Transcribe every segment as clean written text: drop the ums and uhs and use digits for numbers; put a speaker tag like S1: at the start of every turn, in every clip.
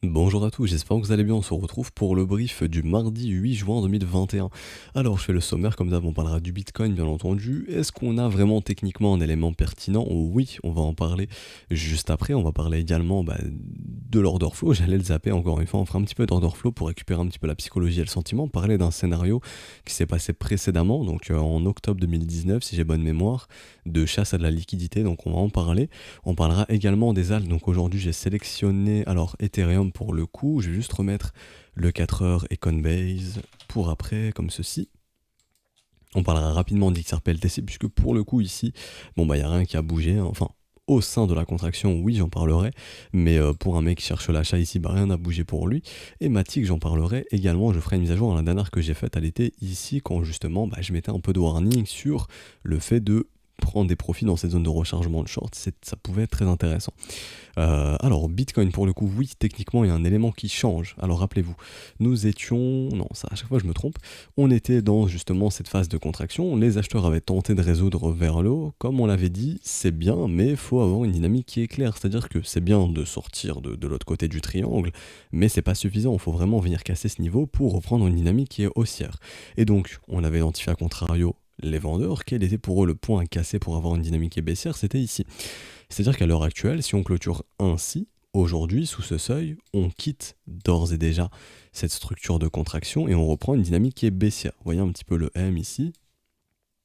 S1: Bonjour à tous, j'espère que vous allez bien. On se retrouve pour le brief du mardi 8 juin 2021. Alors, je fais le sommaire, comme d'hab, on parlera du Bitcoin, bien entendu. Est-ce qu'on a vraiment techniquement un élément pertinent? Oui, on va en parler juste après. On va parler également de l'order flow. J'allais le zapper encore une fois. On fera un petit peu d'order flow pour récupérer un petit peu la psychologie et le sentiment. Parler d'un scénario qui s'est passé précédemment, donc en octobre 2019, si j'ai bonne mémoire, de chasse à de la liquidité. Donc, on va en parler. On parlera également des alts. Donc aujourd'hui, j'ai sélectionné alors Ethereum pour le coup. Je vais juste remettre le 4 heures et Coinbase pour après, comme ceci. On parlera rapidement d'XRP-LTC puisque pour le coup ici, il n'y a rien qui a bougé. Enfin, au sein de la contraction, oui, j'en parlerai, mais pour un mec qui cherche l'achat ici, rien n'a bougé pour lui. Et Matic, j'en parlerai également. Je ferai une mise à jour à la dernière que j'ai faite à l'été ici, quand justement je mettais un peu de warning sur le fait de prendre des profits dans cette zone de rechargement de short, ça pouvait être très intéressant. Alors Bitcoin pour le coup, oui, techniquement il y a un élément qui change. Alors rappelez-vous, nous étions, non ça à chaque fois je me trompe, on était dans justement cette phase de contraction, les acheteurs avaient tenté de résoudre vers le haut, comme on l'avait dit, c'est bien, mais il faut avoir une dynamique qui est claire, c'est-à-dire que c'est bien de sortir de l'autre côté du triangle, mais c'est pas suffisant, il faut vraiment venir casser ce niveau pour reprendre une dynamique qui est haussière. Et donc on avait identifié à contrario les vendeurs, quel était pour eux le point à casser pour avoir une dynamique qui est baissière, c'était ici. C'est-à-dire qu'à l'heure actuelle, si on clôture ainsi, aujourd'hui, sous ce seuil, on quitte d'ores et déjà cette structure de contraction et on reprend une dynamique qui est baissière. Vous voyez un petit peu le M ici.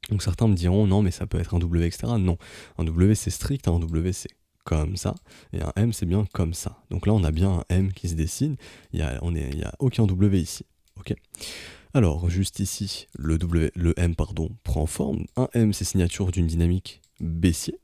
S1: Donc certains me diront non mais ça peut être un W, etc. Non, un W c'est strict, un W c'est comme ça, et un M c'est bien comme ça. Donc là on a bien un M qui se dessine, il n'y a aucun W ici. Ok. Alors, juste ici, le M prend forme. Un M, c'est signature d'une dynamique baissière,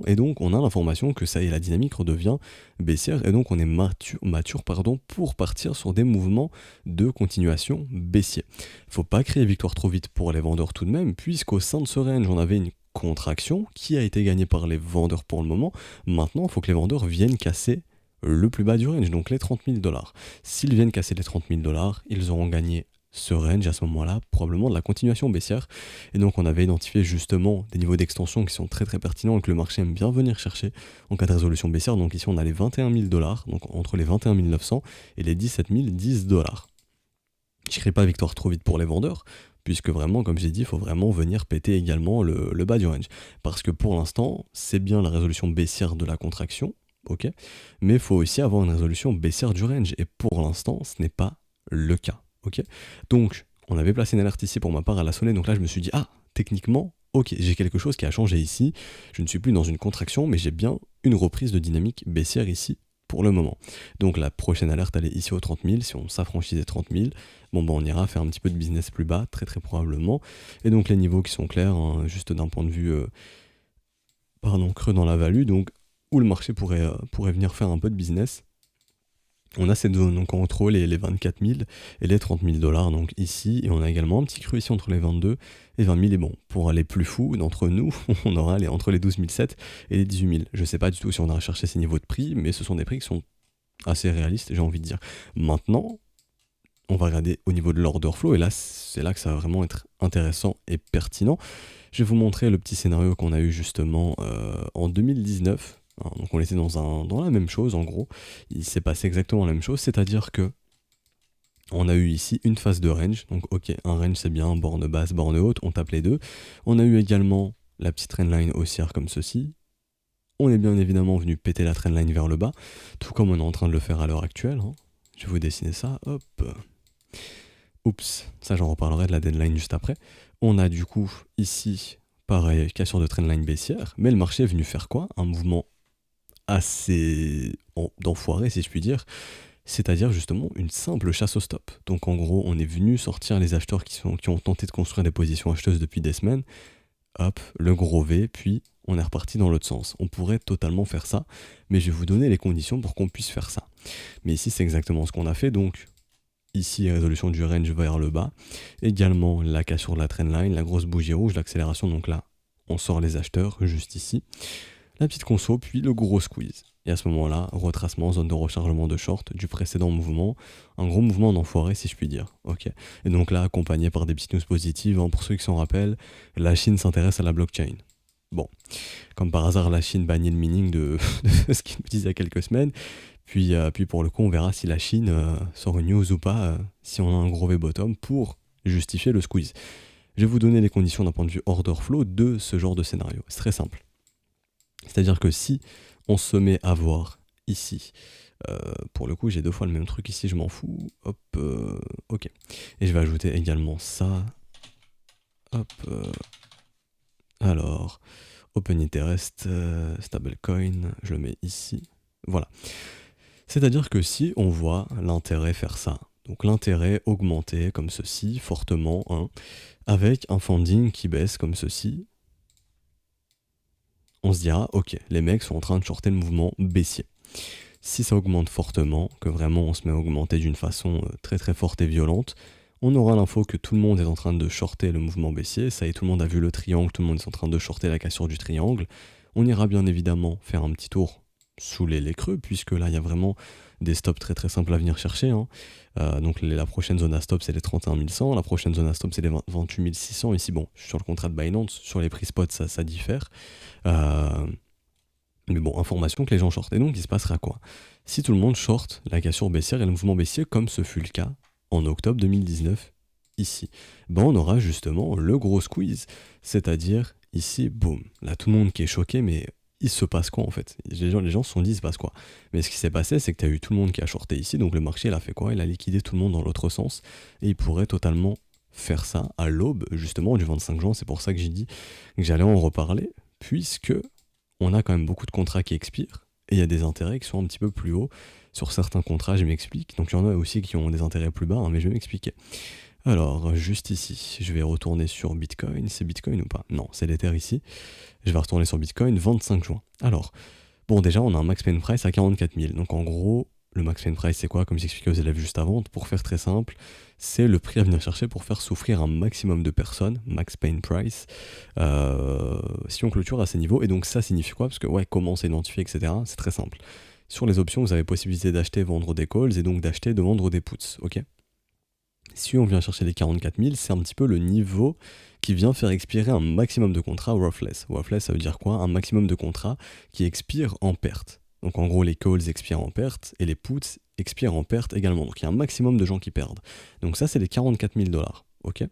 S1: et donc on a l'information que ça y est, la dynamique redevient baissière, et donc on est mature pour partir sur des mouvements de continuation baissier. Faut pas créer victoire trop vite pour les vendeurs tout de même, puisqu'au sein de ce range, on avait une contraction qui a été gagnée par les vendeurs pour le moment. Maintenant, il faut que les vendeurs viennent casser le plus bas du range, donc les 30 000 $. S'ils viennent casser les 30 000 $, ils auront gagné ce range à ce moment-là, probablement de la continuation baissière. Et donc on avait identifié justement des niveaux d'extension qui sont très très pertinents et que le marché aime bien venir chercher en cas de résolution baissière. Donc ici on a les 21 000 $, donc entre les 21 900 et les 17 010 $. Je ne crée pas victoire trop vite pour les vendeurs, puisque vraiment, comme j'ai dit, il faut vraiment venir péter également le bas du range. Parce que pour l'instant, c'est bien la résolution baissière de la contraction, ok, mais il faut aussi avoir une résolution baissière du range, et pour l'instant, ce n'est pas le cas, ok. Donc, on avait placé une alerte ici pour ma part à la sonner, donc là je me suis dit, ah, techniquement, ok, j'ai quelque chose qui a changé ici, je ne suis plus dans une contraction, mais j'ai bien une reprise de dynamique baissière ici, pour le moment. Donc la prochaine alerte, elle est ici aux 30 000, si on s'affranchit des 30 000, on ira faire un petit peu de business plus bas, très très probablement, et donc les niveaux qui sont clairs, hein, juste d'un point de vue creux dans la value, donc où le marché pourrait venir faire un peu de business. On a cette zone, donc entre les 24 000 et les 30 000 $, donc ici, et on a également un petit creux ici entre les 22 et 20 000, et bon, pour aller plus fou d'entre nous, on aura entre les 12 700 et les 18 000. Je sais pas du tout si on a recherché ces niveaux de prix, mais ce sont des prix qui sont assez réalistes, j'ai envie de dire. Maintenant, on va regarder au niveau de l'order flow, et là, c'est là que ça va vraiment être intéressant et pertinent. Je vais vous montrer le petit scénario qu'on a eu justement en 2019. Donc on était dans la même chose en gros, il s'est passé exactement la même chose, c'est-à-dire que on a eu ici une phase de range, donc ok, un range c'est bien, borne basse, borne haute, on tape les deux. On a eu également la petite trendline haussière comme ceci. On est bien évidemment venu péter la trendline vers le bas, tout comme on est en train de le faire à l'heure actuelle. Je vais vous dessiner ça, hop. Oups, ça j'en reparlerai de la deadline juste après. On a du coup ici, pareil, cassure de trendline baissière, mais le marché est venu faire quoi? Un mouvement assez d'enfoiré si je puis dire, c'est-à-dire justement une simple chasse au stop. Donc en gros, on est venu sortir les acheteurs qui ont tenté de construire des positions acheteuses depuis des semaines, hop, le gros V, puis on est reparti dans l'autre sens. On pourrait totalement faire ça, mais je vais vous donner les conditions pour qu'on puisse faire ça. Mais ici, c'est exactement ce qu'on a fait, donc ici, résolution du range vers le bas, également la cassure de la trendline, la grosse bougie rouge, l'accélération, donc là, on sort les acheteurs, juste ici, la petite conso, puis le gros squeeze. Et à ce moment-là, retracement, zone de rechargement de short du précédent mouvement, un gros mouvement d'enfoiré si je puis dire. Ok. Et donc là, accompagné par des petites news positives, pour ceux qui s'en rappellent, la Chine s'intéresse à la blockchain. Bon, comme par hasard, la Chine bannit le mining de ce qu'ils nous disent il y a quelques semaines, Puis pour le coup, on verra si la Chine sort une news ou pas, si on a un gros V-bottom pour justifier le squeeze. Je vais vous donner les conditions d'un point de vue order flow de ce genre de scénario. C'est très simple. C'est-à-dire que si on se met à voir ici, pour le coup j'ai deux fois le même truc ici, je m'en fous, hop, ok. Et je vais ajouter également ça, hop, alors, Open Interest, Stablecoin, je le mets ici, voilà. C'est-à-dire que si on voit l'intérêt faire ça, donc l'intérêt augmenter comme ceci, fortement, hein, avec un funding qui baisse comme ceci, on se dira, ok, les mecs sont en train de shorter le mouvement baissier. Si ça augmente fortement, que vraiment on se met à augmenter d'une façon très très forte et violente, on aura l'info que tout le monde est en train de shorter le mouvement baissier, ça y est, tout le monde a vu le triangle, tout le monde est en train de shorter la cassure du triangle. On ira bien évidemment faire un petit tour sous les creux, puisque là il y a vraiment des stops très très simples à venir chercher, hein. Donc la prochaine zone à stop c'est les 31 100, la prochaine zone à stop c'est les 28 600. Ici bon, je suis sur le contrat de Binance, sur les prix spot ça diffère. Mais bon, information que les gens shortent. Et donc il se passera quoi? Si tout le monde short la cassure baissière et le mouvement baissier, comme ce fut le cas en octobre 2019, ici, ben on aura justement le gros squeeze. C'est-à-dire, ici, boum. Là, tout le monde qui est choqué, mais il se passe quoi en fait? Les gens se sont dit, il se passe quoi? Mais ce qui s'est passé, c'est que tu as eu tout le monde qui a shorté ici, donc le marché, il a fait quoi? Il a liquidé tout le monde dans l'autre sens, et il pourrait totalement faire ça à l'aube, justement, du 25 juin. C'est pour ça que j'ai dit que j'allais en reparler, puisque on a quand même beaucoup de contrats qui expirent, et il y a des intérêts qui sont un petit peu plus hauts sur certains contrats, je m'explique. Donc il y en a aussi qui ont des intérêts plus bas, hein, mais je vais m'expliquer. Alors, juste ici, je vais retourner sur Bitcoin. C'est Bitcoin ou pas? Non, c'est l'Ether ici. Je vais retourner sur Bitcoin, 25 juin. Alors, bon, déjà, on a un max pain price à 44 000. Donc en gros, le max pain price, c'est quoi? Comme j'expliquais aux élèves juste avant, pour faire très simple, c'est le prix à venir chercher pour faire souffrir un maximum de personnes, max pain price, si on clôture à ces niveaux. Et donc ça signifie quoi? Parce que ouais, comment s'identifier, etc. C'est très simple. Sur les options, vous avez possibilité d'acheter, vendre des calls, et donc d'acheter, de vendre des puts, ok? Si on vient chercher les 44 000, c'est un petit peu le niveau qui vient faire expirer un maximum de contrats worthless. Worthless, ça veut dire quoi? Un maximum de contrats qui expirent en perte. Donc en gros, les calls expirent en perte et les puts expirent en perte également. Donc il y a un maximum de gens qui perdent. Donc ça, c'est les 44 000 $. Ok.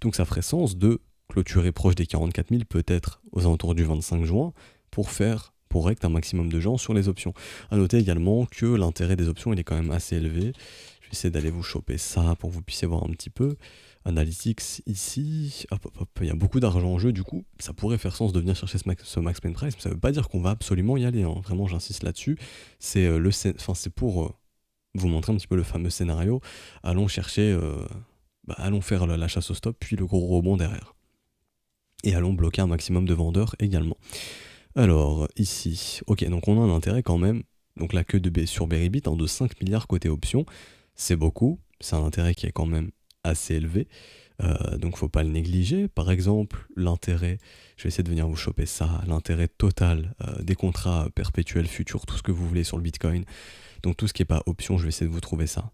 S1: Donc ça ferait sens de clôturer proche des 44 000, peut-être aux alentours du 25 juin, pour rect un maximum de gens sur les options. A noter également que l'intérêt des options il est quand même assez élevé. Je vais essayer d'aller vous choper ça pour que vous puissiez voir un petit peu. Analytics ici, hop, hop, hop, il y a beaucoup d'argent en jeu, du coup, ça pourrait faire sens de venir chercher ce max pain price, mais ça veut pas dire qu'on va absolument y aller, hein. Vraiment, j'insiste là-dessus. C'est c'est pour vous montrer un petit peu le fameux scénario. Allons chercher, allons faire la chasse au stop, puis le gros rebond derrière. Et allons bloquer un maximum de vendeurs également. Alors, ici, ok, donc on a un intérêt quand même, donc la queue sur Berybit, hein, de 5 milliards côté option, c'est beaucoup, c'est un intérêt qui est quand même assez élevé, donc faut pas le négliger. Par exemple, l'intérêt, je vais essayer de venir vous choper ça, l'intérêt total des contrats perpétuels futurs, tout ce que vous voulez sur le Bitcoin, donc tout ce qui n'est pas option, je vais essayer de vous trouver ça.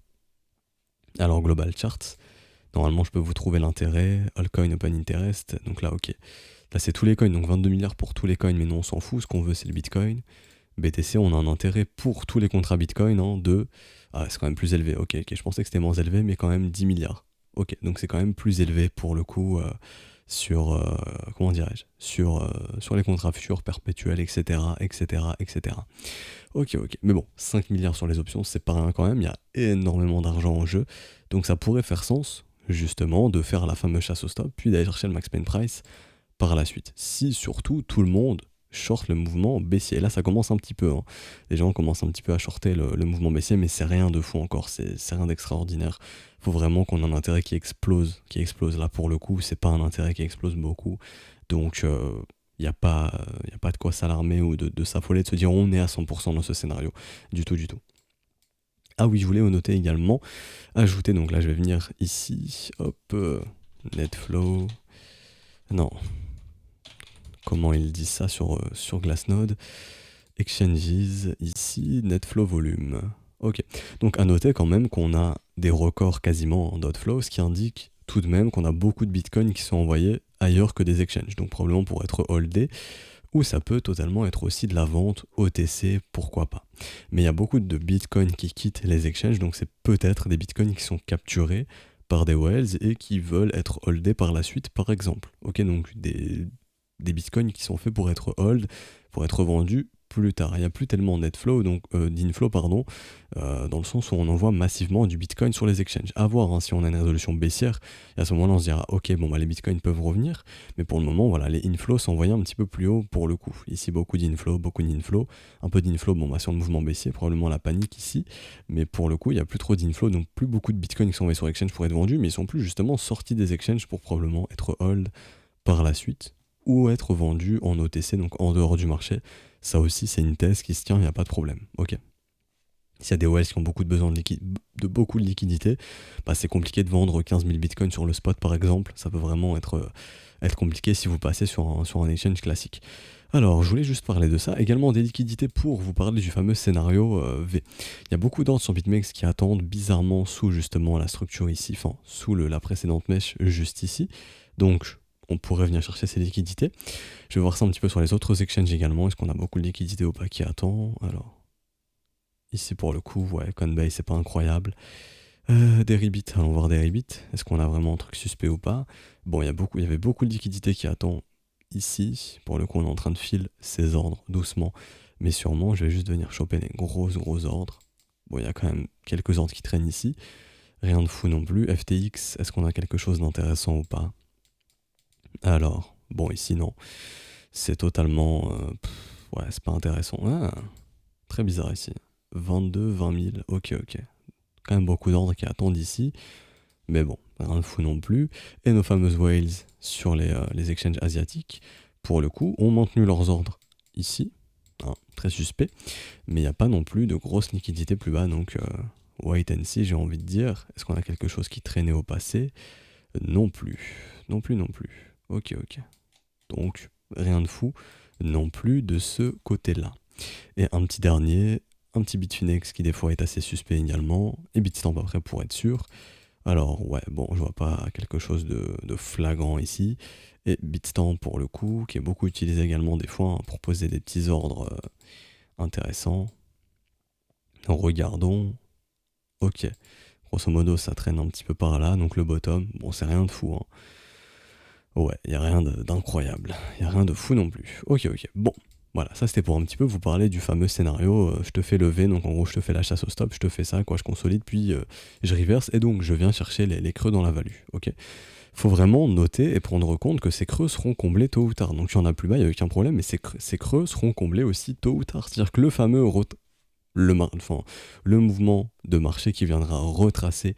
S1: Alors, Global Charts, normalement je peux vous trouver l'intérêt, Allcoin Open Interest, donc là ok. Là c'est tous les coins, donc 22 milliards pour tous les coins, mais non on s'en fout, ce qu'on veut c'est le Bitcoin. BTC, on a un intérêt pour tous les contrats Bitcoin de... Ah, c'est quand même plus élevé, ok, je pensais que c'était moins élevé, mais quand même 10 milliards. Ok, donc c'est quand même plus élevé pour le coup sur... comment dirais-je sur les contrats futurs perpétuels, etc., etc., etc. Ok, mais bon, 5 milliards sur les options, c'est pas rien quand même, il y a énormément d'argent en jeu, donc ça pourrait faire sens, justement, de faire la fameuse chasse au stop, puis d'aller chercher le max pain price par la suite. Si surtout tout le monde short le mouvement baissier. Et là ça commence un petit peu, hein. Les gens commencent un petit peu à shorter le mouvement baissier, mais c'est rien de fou encore, c'est rien d'extraordinaire. Faut vraiment qu'on ait un intérêt qui explose. Là pour le coup, c'est pas un intérêt qui explose beaucoup. Donc il n'y a pas de quoi s'alarmer ou de s'affoler, de se dire on est à 100% dans ce scénario. Du tout. Ah oui, je voulais noter également, ajouter, donc là je vais venir ici, hop, Netflow, non, comment ils disent ça sur Glassnode, Exchanges, ici, Netflow volume. Ok, donc à noter quand même qu'on a des records quasiment en .flow, ce qui indique tout de même qu'on a beaucoup de bitcoins qui sont envoyés ailleurs que des exchanges, donc probablement pour être holdés, ou ça peut totalement être aussi de la vente OTC, pourquoi pas. Mais il y a beaucoup de bitcoins qui quittent les exchanges, donc c'est peut-être des bitcoins qui sont capturés par des whales et qui veulent être holdés par la suite, par exemple. Ok, donc des bitcoins qui sont faits pour être hold, pour être vendus plus tard. Il n'y a plus tellement d'inflow, pardon, dans le sens où on envoie massivement du bitcoin sur les exchanges. À voir, hein, si on a une résolution baissière, et à ce moment-là on se dira ok, bon bah les bitcoins peuvent revenir, mais pour le moment voilà, les inflows s'envoyaient un petit peu plus haut pour le coup. Ici beaucoup d'inflow, un peu d'inflow, bon bah sur le mouvement baissier, probablement la panique ici, mais pour le coup il n'y a plus trop d'inflow, donc plus beaucoup de bitcoins qui sont envoyés sur exchange pour être vendus, mais ils sont plus justement sortis des exchanges pour probablement être hold par la suite, ou être vendus en OTC, donc en dehors du marché. Ça aussi, c'est une thèse qui se tient, il n'y a pas de problème. Ok. S'il y a des whales qui ont beaucoup de besoin beaucoup de liquidité, bah c'est compliqué de vendre 15 000 bitcoins sur le spot par exemple. Ça peut vraiment être compliqué si vous passez sur un exchange classique. Alors, je voulais juste parler de ça. Également des liquidités pour vous parler du fameux scénario V. Il y a beaucoup d'ordres sur BitMEX qui attendent bizarrement sous justement la structure ici, enfin sous la précédente mèche juste ici. Donc, on pourrait venir chercher ces liquidités. Je vais voir ça un petit peu sur les autres exchanges également. Est-ce qu'on a beaucoup de liquidités ou pas qui attend? Alors, ici pour le coup, ouais, Coinbase, c'est pas incroyable. Deribit, allons voir Deribit. Est-ce qu'on a vraiment un truc suspect ou pas? Bon, il y avait beaucoup de liquidités qui attend ici. Pour le coup, on est en train de filer ces ordres doucement, mais sûrement. Je vais juste venir choper les gros ordres. Bon, il y a quand même quelques ordres qui traînent ici. Rien de fou non plus. FTX, est-ce qu'on a quelque chose d'intéressant ou pas? Alors, bon, ici, non. C'est totalement... ouais, c'est pas intéressant. Ah, très bizarre ici. 20 000, ok. Quand même beaucoup d'ordres qui attendent ici. Mais bon, rien de fou non plus. Et nos fameuses whales sur les exchanges asiatiques, pour le coup, ont maintenu leurs ordres ici. Hein, très suspect. Mais il n'y a pas non plus de grosse liquidité plus bas. Donc, wait and see, j'ai envie de dire. Est-ce qu'on a quelque chose qui traînait au passé? Non plus. Non plus. Ok. Donc, rien de fou non plus de ce côté-là. Et un petit Bitfinex qui des fois est assez suspect également, et Bitstamp après pour être sûr. Alors ouais, bon, je vois pas quelque chose de flagrant ici. Et Bitstamp pour le coup, qui est beaucoup utilisé également des fois, hein, pour poser des petits ordres intéressants. Regardons. Ok. Grosso modo, ça traîne un petit peu par là, donc le bottom, bon, c'est rien de fou, hein. Ouais, il n'y a rien d'incroyable. Il n'y a rien de fou non plus. Ok. Bon, voilà, ça c'était pour un petit peu vous parler du fameux scénario. Je te fais lever, donc en gros, je te fais la chasse au stop, je te fais ça, quoi, je consolide, puis je reverse, et donc je viens chercher les creux dans la value. Ok. Faut vraiment noter et prendre compte que ces creux seront comblés tôt ou tard. Donc il y en a plus bas, il n'y a aucun problème, mais ces creux seront comblés aussi tôt ou tard. C'est-à-dire que le fameux le mouvement de marché qui viendra retracer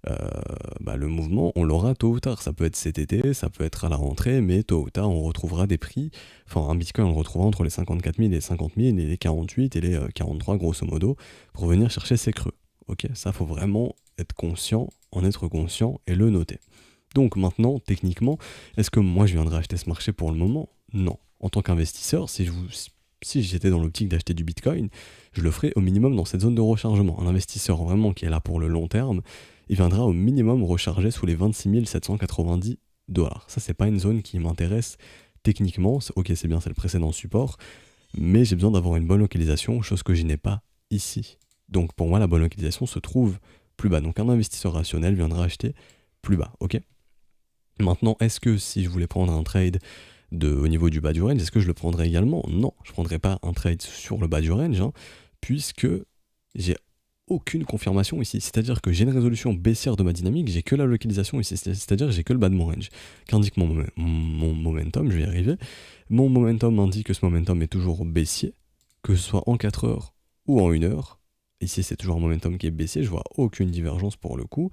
S1: le mouvement, on l'aura tôt ou tard. Ça peut être cet été, ça peut être à la rentrée, mais tôt ou tard, on retrouvera des prix. Enfin, un bitcoin, on le retrouvera entre les 54 000 et les 50 000 et les 48 et les 43, grosso modo, pour venir chercher ces creux. Ok, ça, faut vraiment être conscient, en être conscient et le noter. Donc maintenant, techniquement, est-ce que moi je viendrais acheter ce marché pour le moment? Non. En tant qu'investisseur, si j'étais dans l'optique d'acheter du bitcoin, je le ferais au minimum dans cette zone de rechargement. Un investisseur vraiment qui est là pour le long terme, il viendra au minimum recharger sous les 26 790 dollars. Ça, c'est pas une zone qui m'intéresse techniquement. Ok, c'est bien, c'est le précédent support, mais j'ai besoin d'avoir une bonne localisation, chose que je n'ai pas ici. Donc pour moi, la bonne localisation se trouve plus bas. Donc un investisseur rationnel viendra acheter plus bas, ok? Maintenant, est-ce que si je voulais prendre un trade au niveau du bas du range, est-ce que je le prendrais également? Non, je ne prendrais pas un trade sur le bas du range, hein, puisque j'ai aucune confirmation ici. C'est-à-dire que j'ai une résolution baissière de ma dynamique, j'ai que la localisation ici, c'est-à-dire que j'ai que le bas de mon range. Qu'indique mon momentum, je vais y arriver. Mon momentum indique que ce momentum est toujours baissier, que ce soit en 4 heures ou en 1 heure. Ici, c'est toujours un momentum qui est baissier, je vois aucune divergence pour le coup.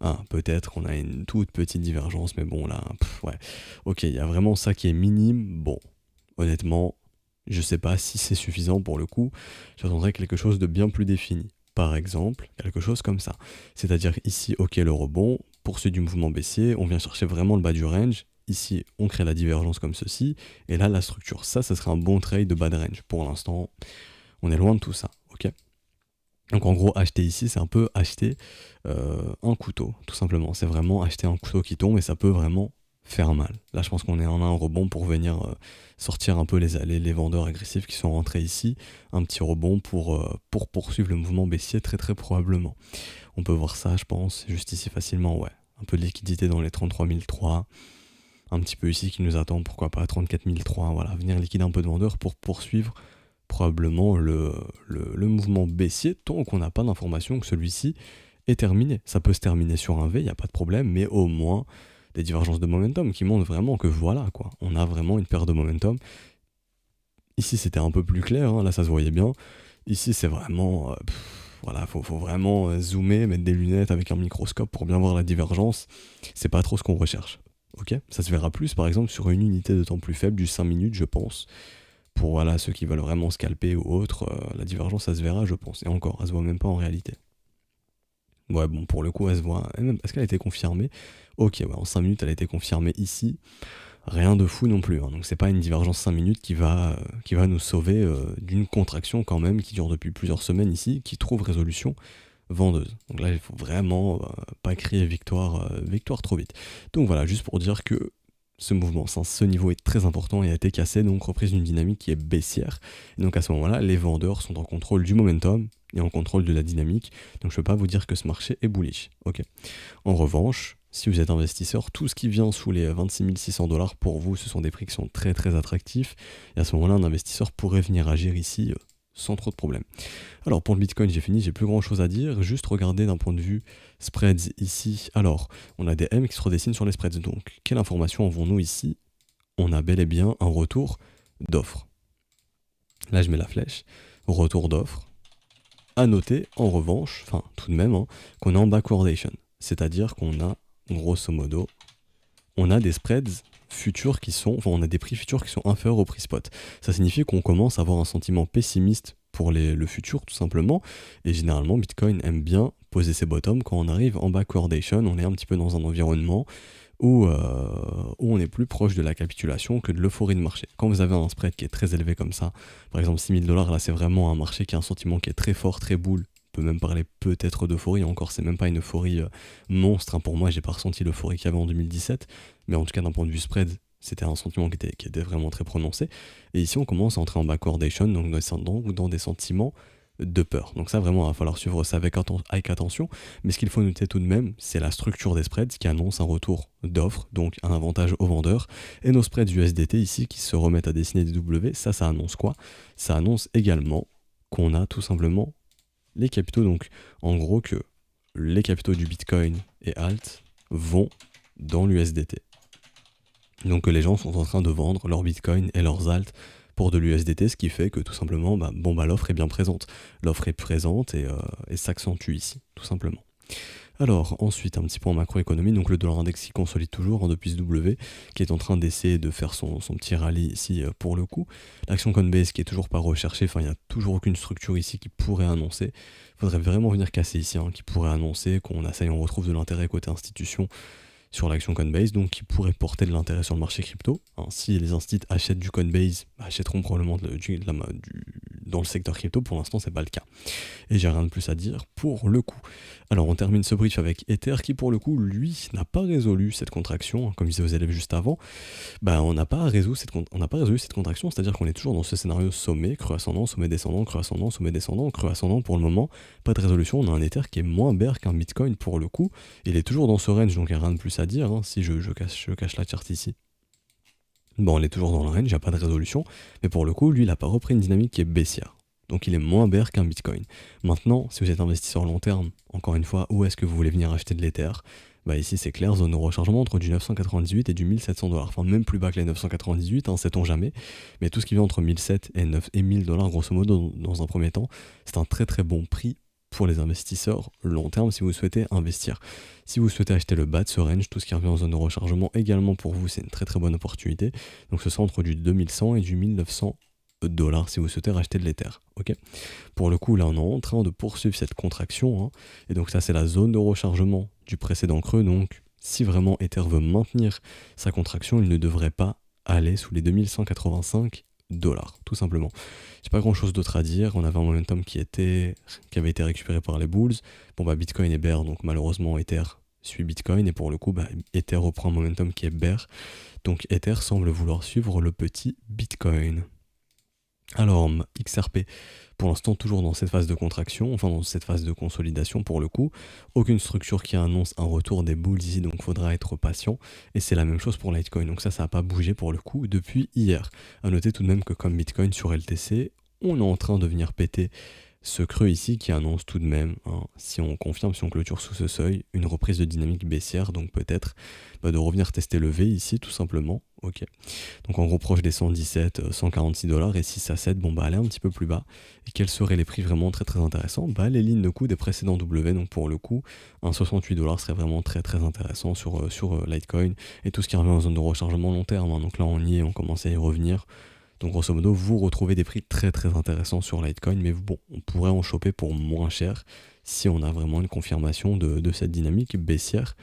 S1: Ah, peut-être qu'on a une toute petite divergence, mais bon là, ouais. Ok, il y a vraiment ça qui est minime. Bon, honnêtement, je sais pas si c'est suffisant pour le coup. J'attendrais quelque chose de bien plus défini. Par exemple, quelque chose comme ça. C'est-à-dire ici, ok, le rebond, poursuite du mouvement baissier, on vient chercher vraiment le bas du range. Ici, on crée la divergence comme ceci. Et là, la structure. Ça serait un bon trade de bas de range. Pour l'instant, on est loin de tout ça, ok? Donc en gros, acheter ici, c'est un peu acheter un couteau, tout simplement. C'est vraiment acheter un couteau qui tombe et ça peut vraiment faire mal. Là, je pense qu'on est en un rebond pour venir sortir un peu les vendeurs agressifs qui sont rentrés ici. Un petit rebond pour poursuivre le mouvement baissier très très probablement. On peut voir ça, je pense, juste ici facilement, ouais. Un peu de liquidité dans les 33 003. Un petit peu ici qui nous attend, pourquoi pas 34 003. Voilà, venir liquider un peu de vendeurs pour poursuivre probablement le mouvement baissier tant qu'on n'a pas d'information que celui-ci est terminé. Ça peut se terminer sur un V, il n'y a pas de problème, mais au moins des divergences de momentum qui montrent vraiment que voilà, quoi, on a vraiment une paire de momentum. Ici, c'était un peu plus clair, hein, là, ça se voyait bien. Ici, c'est vraiment... voilà, faut vraiment zoomer, mettre des lunettes avec un microscope pour bien voir la divergence. C'est pas trop ce qu'on recherche. Ok, ça se verra plus, par exemple, sur une unité de temps plus faible, du 5 minutes, je pense. Pour voilà, ceux qui veulent vraiment scalper ou autre, la divergence, ça se verra, je pense. Et encore, elle se voit même pas en réalité. Ouais, bon, pour le coup, elle se voit. Est-ce qu'elle a été confirmée? Ok, ouais, en 5 minutes, elle a été confirmée ici. Rien de fou non plus. Hein. Donc, c'est pas une divergence 5 minutes qui va nous sauver d'une contraction quand même qui dure depuis plusieurs semaines ici, qui trouve résolution vendeuse. Donc là, il faut vraiment pas crier victoire, victoire trop vite. Donc voilà, juste pour dire que ce mouvement, ce niveau est très important et a été cassé, donc reprise d'une dynamique qui est baissière. Et donc à ce moment-là, les vendeurs sont en contrôle du momentum et en contrôle de la dynamique. Donc je ne peux pas vous dire que ce marché est bullish. Ok. En revanche, si vous êtes investisseur, tout ce qui vient sous les 26 600 $ pour vous, ce sont des prix qui sont très très attractifs. Et à ce moment-là, un investisseur pourrait venir agir ici sans trop de problèmes. Alors pour le Bitcoin, j'ai fini, j'ai plus grand chose à dire. Juste regarder d'un point de vue spreads ici. Alors, on a des M qui se redessinent sur les spreads. Donc, quelle information avons-nous ici? On a bel et bien un retour d'offre. Là, je mets la flèche. Retour d'offre. À noter, en revanche, enfin tout de même, hein, qu'on est en backwardation. C'est-à-dire qu'on a, grosso modo, on a des spreads futurs qui sont, enfin on a des prix futurs qui sont inférieurs au prix spot. Ça signifie qu'on commence à avoir un sentiment pessimiste pour le futur tout simplement, et généralement Bitcoin aime bien poser ses bottoms quand on arrive en backwardation, on est un petit peu dans un environnement où on est plus proche de la capitulation que de l'euphorie de marché. Quand vous avez un spread qui est très élevé comme ça, par exemple 6 000 $, là c'est vraiment un marché qui a un sentiment qui est très fort, très bull, peut même parler peut-être d'euphorie, encore c'est même pas une euphorie monstre, hein. Pour moi j'ai pas ressenti l'euphorie qu'il y avait en 2017, mais en tout cas d'un point de vue spread, c'était un sentiment qui était vraiment très prononcé, et ici on commence à entrer en backwardation, donc dans des sentiments de peur. Donc ça vraiment il va falloir suivre ça avec attention, mais ce qu'il faut noter tout de même, c'est la structure des spreads qui annonce un retour d'offres, donc un avantage aux vendeurs, et nos spreads USDT ici qui se remettent à dessiner des W, ça annonce quoi? Ça annonce également qu'on a tout simplement les capitaux, donc en gros que les capitaux du Bitcoin et Alt vont dans l'USDT. Donc que les gens sont en train de vendre leurs Bitcoin et leurs Alt pour de l'USDT, ce qui fait que tout simplement, l'offre est bien présente. L'offre est présente et s'accentue ici, tout simplement. Alors, ensuite, un petit point macroéconomie, donc le dollar index qui consolide toujours depuis ce W, qui est en train d'essayer de faire son petit rallye ici pour le coup. L'action Coinbase qui est toujours pas recherchée, enfin il n'y a toujours aucune structure ici qui pourrait annoncer. Il faudrait vraiment venir casser ici, hein, qui pourrait annoncer qu'on on retrouve de l'intérêt côté institution sur l'action Coinbase, donc qui pourrait porter de l'intérêt sur le marché crypto. Hein, si les instituts achètent du Coinbase, achèteront probablement dans le secteur crypto, pour l'instant c'est pas le cas. Et j'ai rien de plus à dire pour le coup. Alors on termine ce brief avec Ether qui pour le coup, lui, n'a pas résolu cette contraction, hein, comme je disais aux élèves juste avant. On n'a pas résolu cette contraction, c'est-à-dire qu'on est toujours dans ce scénario sommet, creux ascendant, sommet descendant, creux ascendant, sommet descendant, creux ascendant pour le moment. Pas de résolution, on a un Ether qui est moins bear qu'un Bitcoin pour le coup. Il est toujours dans ce range, donc il n'y a rien de plus à dire, hein, si je cache la charte ici. Bon, il est toujours dans le range, il n'y a pas de résolution, mais pour le coup, lui, il n'a pas repris une dynamique qui est baissière. Donc il est moins bear qu'un Bitcoin. Maintenant, si vous êtes investisseur long terme, encore une fois, où est-ce que vous voulez venir acheter de l'Ether? Ici c'est clair, zone de rechargement entre du 998 et du 1700 $. Enfin même plus bas que les 998, hein, sait-on jamais. Mais tout ce qui vient entre 1700 et 1000 $, grosso modo, dans un premier temps, c'est un très très bon prix pour les investisseurs long terme si vous souhaitez investir. Si vous souhaitez acheter le bas de ce range, tout ce qui revient en zone de rechargement également pour vous, c'est une très très bonne opportunité. Donc ce sera entre du 2100 et du 1900 $ si vous souhaitez racheter de l'Ether. Ok. Pour le coup, là, on est en train de poursuivre cette contraction. Hein, et donc ça, c'est la zone de rechargement du précédent creux. Donc, si vraiment Ether veut maintenir sa contraction, il ne devrait pas aller sous les 2185 $, tout simplement. J'ai pas grand chose d'autre à dire. On avait un momentum qui avait été récupéré par les bulls. Bitcoin est bear, donc malheureusement Ether suit Bitcoin et pour le coup, Ether reprend un momentum qui est bear. Donc Ether semble vouloir suivre le petit Bitcoin. Alors, XRP, pour l'instant, toujours dans cette phase de contraction, enfin dans cette phase de consolidation pour le coup. Aucune structure qui annonce un retour des bulls ici, donc faudra être patient. Et c'est la même chose pour Litecoin, donc ça n'a pas bougé pour le coup depuis hier. À noter tout de même que comme Bitcoin sur LTC, on est en train de venir péter ce creux ici qui annonce tout de même, hein, si on confirme, si on clôture sous ce seuil, une reprise de dynamique baissière, donc peut-être de revenir tester le V ici tout simplement. Ok. Donc en gros proche des 117, 146 dollars et 6 à 7, aller un petit peu plus bas. Et quels seraient les prix vraiment très très intéressants? Les lignes de coup des précédents W, donc pour le coup, un 68 dollars serait vraiment très très intéressant sur Litecoin et tout ce qui revient en zone de rechargement long terme. Hein. Donc là on y est, on commence à y revenir. Donc grosso modo, vous retrouvez des prix très très intéressants sur Litecoin, mais bon, on pourrait en choper pour moins cher si on a vraiment une confirmation de cette dynamique baissière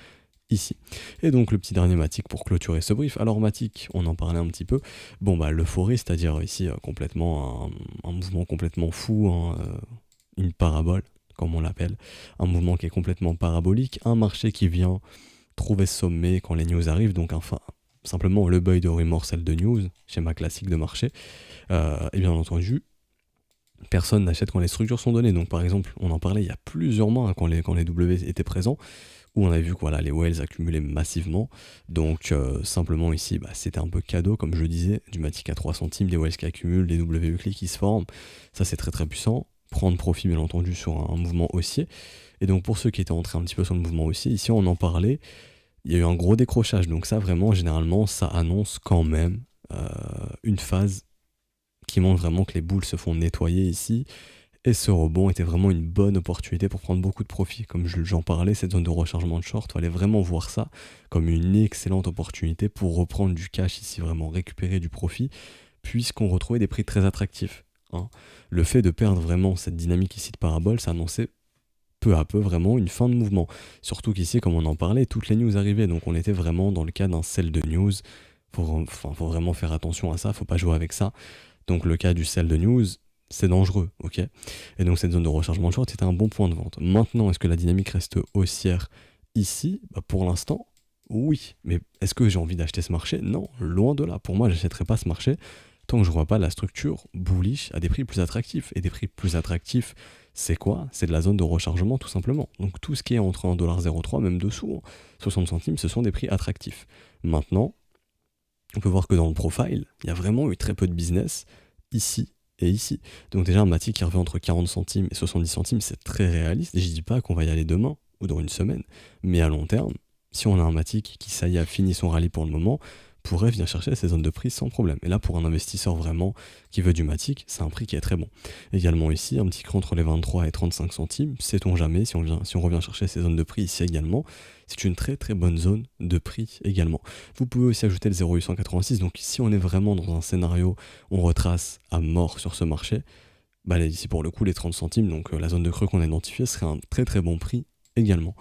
S1: ici. Et donc le petit dernier Matic pour clôturer ce brief. Alors Matic, on en parlait un petit peu. L'euphorie, c'est-à-dire ici complètement un mouvement complètement fou, hein, une parabole, comme on l'appelle, un mouvement qui est complètement parabolique, un marché qui vient trouver ce sommet quand les news arrivent, donc enfin simplement le buy de rumor, celle de news, schéma classique de marché, et bien entendu, personne n'achète quand les structures sont données. Donc par exemple, on en parlait il y a plusieurs mois, hein, quand les W étaient présents, où on avait vu que voilà, les whales accumulaient massivement. Donc simplement ici, c'était un peu cadeau, comme je le disais, du Matic à 3 centimes, des whales qui accumulent, des WUCLI qui se forment. Ça c'est très très puissant. Prendre profit bien entendu sur un mouvement haussier. Et donc pour ceux qui étaient entrés un petit peu sur le mouvement haussier, ici on en parlait, il y a eu un gros décrochage. Donc ça vraiment, généralement, ça annonce quand même une phase qui montre vraiment que les boules se font nettoyer ici. Et ce rebond était vraiment une bonne opportunité pour prendre beaucoup de profit. Comme j'en parlais, cette zone de rechargement de short, il fallait vraiment voir ça comme une excellente opportunité pour reprendre du cash ici, vraiment récupérer du profit, puisqu'on retrouvait des prix très attractifs. Hein. Le fait de perdre vraiment cette dynamique ici de parabole, ça annonçait peu à peu vraiment une fin de mouvement. Surtout qu'ici, comme on en parlait, toutes les news arrivaient, donc on était vraiment dans le cas d'un sell de news. Faut vraiment faire attention à ça, faut pas jouer avec ça. Donc le cas du sell de news, c'est dangereux, ok. Et donc cette zone de rechargement short c'était un bon point de vente. Maintenant, est-ce que la dynamique reste haussière ici? Pour l'instant, oui. Mais est-ce que j'ai envie d'acheter ce marché? Non, loin de là. Pour moi, j'achèterai pas ce marché tant que je vois pas la structure bullish à des prix plus attractifs. Et des prix plus attractifs, c'est quoi? C'est de la zone de rechargement tout simplement. Donc tout ce qui est entre 1,03$, même dessous, 60 centimes, ce sont des prix attractifs. Maintenant, on peut voir que dans le profile, il y a vraiment eu très peu de business ici et ici. Donc déjà, un Matic qui revient entre 40 centimes et 70 centimes, c'est très réaliste. Et je dis pas qu'on va y aller demain ou dans une semaine, mais à long terme, si on a un Matic qui, ça y est, a fini son rallye pour le moment, pourrait venir chercher ces zones de prix sans problème. Et là, pour un investisseur vraiment qui veut du Matic, c'est un prix qui est très bon. Également ici, un petit cran entre les 23 et 35 centimes, sait-on jamais, si on revient chercher ces zones de prix ici également, c'est une très très bonne zone de prix également. Vous pouvez aussi ajouter le 0,886, donc si on est vraiment dans un scénario, on retrace à mort sur ce marché, ici pour le coup les 30 centimes, donc la zone de creux qu'on a identifiée serait un très très bon prix également.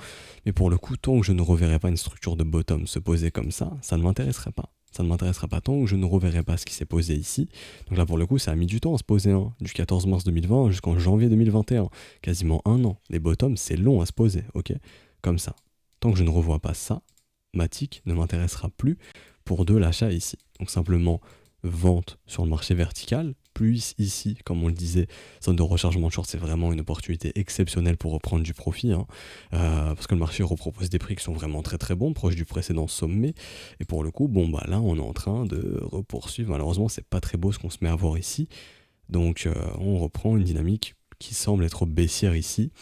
S1: Mais pour le coup, tant que je ne reverrai pas une structure de bottom se poser comme ça ne m'intéresserait pas. Ça ne m'intéressera pas tant que je ne reverrai pas ce qui s'est posé ici. Donc là, pour le coup, ça a mis du temps à se poser, hein, du 14 mars 2020 jusqu'en janvier 2021. Quasiment un an. Les bottoms, c'est long à se poser, ok? Comme ça. Tant que je ne revois pas ça, Matic ne m'intéressera plus pour de l'achat ici. Donc simplement, vente sur le marché vertical, plus ici, comme on le disait, zone de rechargement de short, c'est vraiment une opportunité exceptionnelle pour reprendre du profit, hein, parce que le marché repropose des prix qui sont vraiment très très bons, proches du précédent sommet, et pour le coup, là on est en train de repoursuivre, malheureusement c'est pas très beau ce qu'on se met à voir ici, donc on reprend une dynamique qui semble être baissière ici.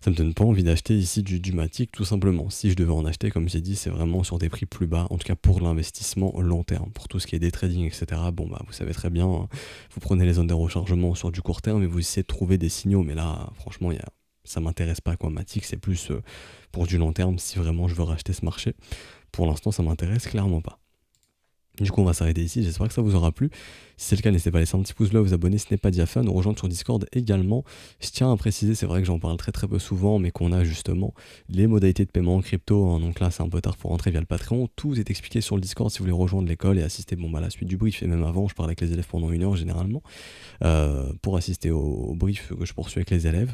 S1: Ça me donne pas envie d'acheter ici du Matic tout simplement. Si je devais en acheter, comme j'ai dit, c'est vraiment sur des prix plus bas, en tout cas pour l'investissement long terme. Pour tout ce qui est day trading, etc., vous savez très bien, hein, vous prenez les zones de rechargement sur du court terme et vous essayez de trouver des signaux, mais là, franchement, ça m'intéresse pas quoi. Matic, c'est plus pour du long terme si vraiment je veux racheter ce marché. Pour l'instant, ça m'intéresse clairement pas. Du coup, on va s'arrêter ici. J'espère que ça vous aura plu. Si c'est le cas, n'hésitez pas à laisser un petit pouce bleu, à vous abonner si ce n'est pas déjà fait, à nous rejoindre sur Discord également. Je tiens à préciser, c'est vrai que j'en parle très très peu souvent, mais qu'on a justement les modalités de paiement en crypto, hein. Donc là, c'est un peu tard pour rentrer via le Patreon. Tout est expliqué sur le Discord si vous voulez rejoindre l'école et assister à la suite du brief. Et même avant, je parle avec les élèves pendant 1 heure généralement pour assister au brief que je poursuis avec les élèves.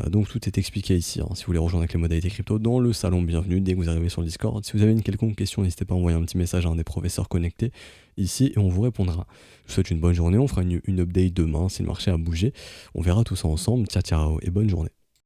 S1: Donc tout est expliqué ici, hein, si vous voulez rejoindre avec les modalités crypto dans le salon bienvenue dès que vous arrivez sur le Discord. Si vous avez une quelconque question, n'hésitez pas à envoyer un petit message à un des professeurs connectés ici et on vous répondra. Je vous souhaite une bonne journée, on fera une update demain si le marché a bougé. On verra tout ça ensemble. Ciao ciao et bonne journée.